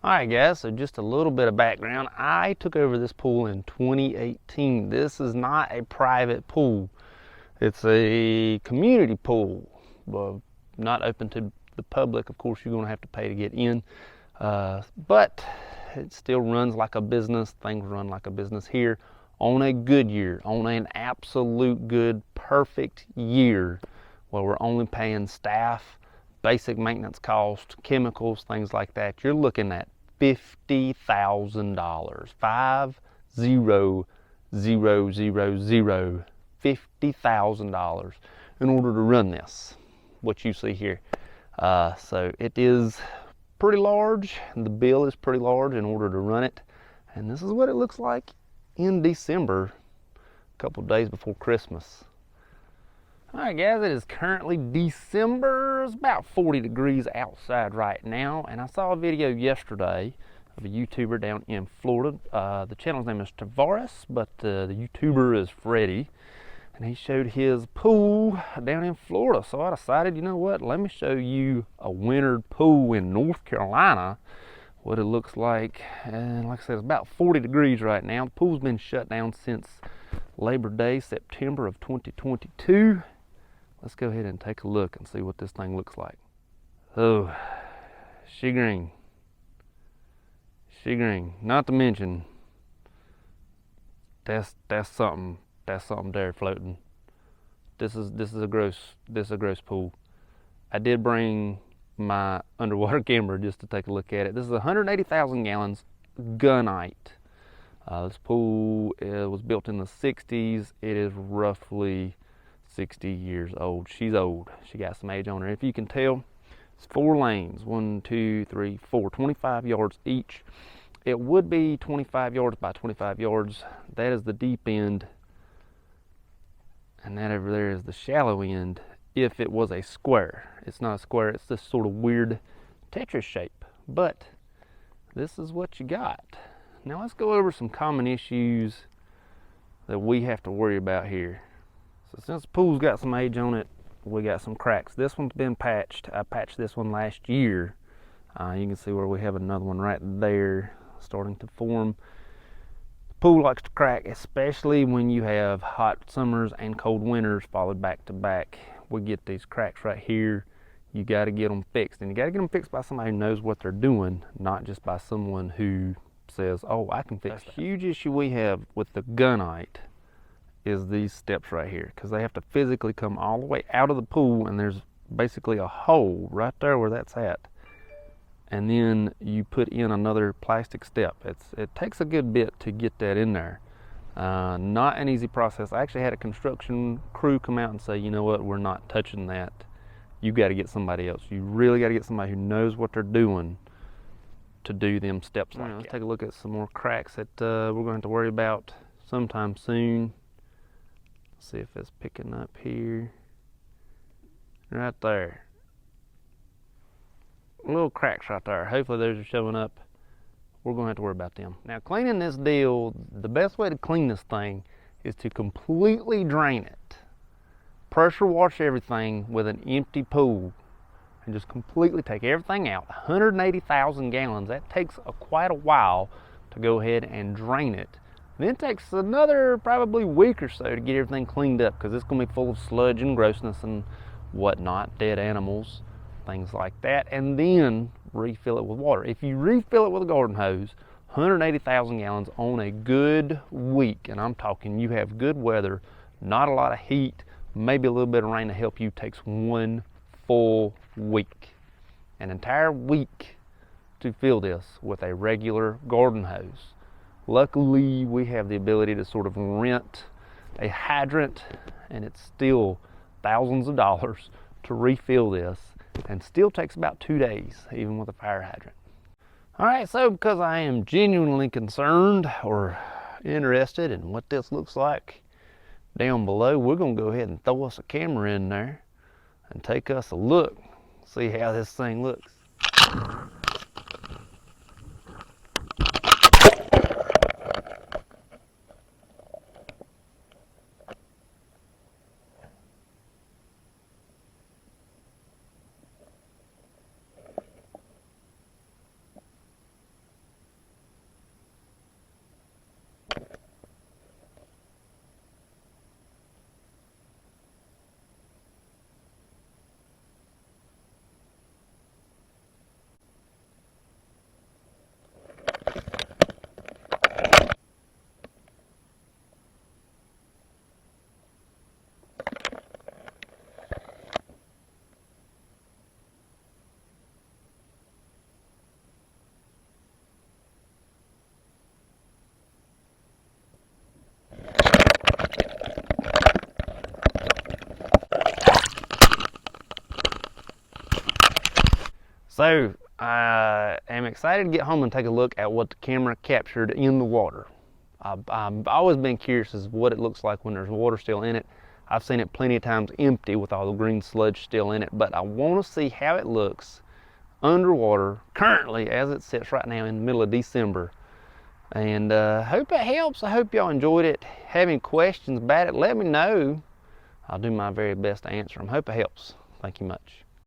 Alright guys, so just a little bit of background. I took over this pool in 2018. This is not a private pool. It's a community pool. Well, not open to the public. Of course, you're going to have to pay to get in. But it still runs like a business. Things run like a business here on a good year, on an absolute good, perfect year where we're only paying staff, basic maintenance costs, chemicals, things like that. You're looking at $50,000. 50,000, $50,000 in order to run this, what you see here. So it is pretty large, and the bill is pretty large in order to run it. And this is what it looks like in December, a couple days before Christmas. All right, guys, it is currently December. It's about 40 degrees outside right now, and I saw a video yesterday of a YouTuber down in Florida. The channel's name is Tavares, but the YouTuber is Freddie, and he showed his pool down in Florida. So I decided, you know what, let me show you a wintered pool in North Carolina, what it looks like. And like I said, it's about 40 degrees right now. The pool's been shut down since Labor Day, September of 2022. Let's go ahead and take a look and see what this thing looks like. Oh, she green. She green. Not to mention, that's something there floating. This is a gross pool. I did bring my underwater camera just to take a look at it. This is 180,000 gallons gunite. This pool was built in the 60s. It is roughly 60 years old. She's old. She got some age on her. If you can tell, it's 4 lanes. 1, 2, 3, 4. 25 yards each. It would be 25 yards by 25 yards. That is the deep end. And that over there is the shallow end if it was a square. It's not a square. It's this sort of weird Tetris shape. But this is what you got. Now let's go over some common issues that we have to worry about here. So since the pool's got some age on it, we got some cracks. This one's been patched. I patched this one last year. You can see where we have another one right there starting to form. The pool likes to crack, especially when you have hot summers and cold winters followed back to back. We get these cracks right here. You got to get them fixed, and you got to get them fixed by somebody who knows what they're doing, not just by someone who says, oh, I can fix that. A huge issue we have with the gunite is these steps right here, because they have to physically come all the way out of the pool, and there's basically a hole right there where that's at, and then you put in another plastic step. It takes a good bit to get that in there. Not an easy process. I actually had a construction crew come out and say, you know what, we're not touching that. You got to get somebody else. You really got to get somebody who knows what they're doing to do them steps like that. Let's take a look at some more cracks that we're going to have to worry about sometime soon. See if it's picking up here. Right there. Little cracks right there. Hopefully those are showing up. We're going to have to worry about them. Now, cleaning this deal, the best way to clean this thing is to completely drain it. Pressure wash everything with an empty pool and just completely take everything out. 180,000 gallons. That takes quite a while to go ahead and drain it. Then it takes another probably week or so to get everything cleaned up, because it's going to be full of sludge and grossness and whatnot, dead animals, things like that, and then refill it with water. If you refill it with a garden hose, 180,000 gallons on a good week, and I'm talking you have good weather, not a lot of heat, maybe a little bit of rain to help you, takes 1 full week. An entire week to fill this with a regular garden hose. Luckily, we have the ability to sort of rent a hydrant, and it's still thousands of dollars to refill this, and still takes about 2 days, even with a fire hydrant. All right, so because I am genuinely concerned or interested in what this looks like down below, we're gonna go ahead and throw us a camera in there and take us a look, see how this thing looks. So I am excited to get home and take a look at what the camera captured in the water. I've always been curious as to what it looks like when there's water still in it. I've seen it plenty of times empty with all the green sludge still in it, but I want to see how it looks underwater currently as it sits right now in the middle of December. And hope it helps. I hope y'all enjoyed it. Have any questions about it, let me know. I'll do my very best to answer them. Hope it helps. Thank you much.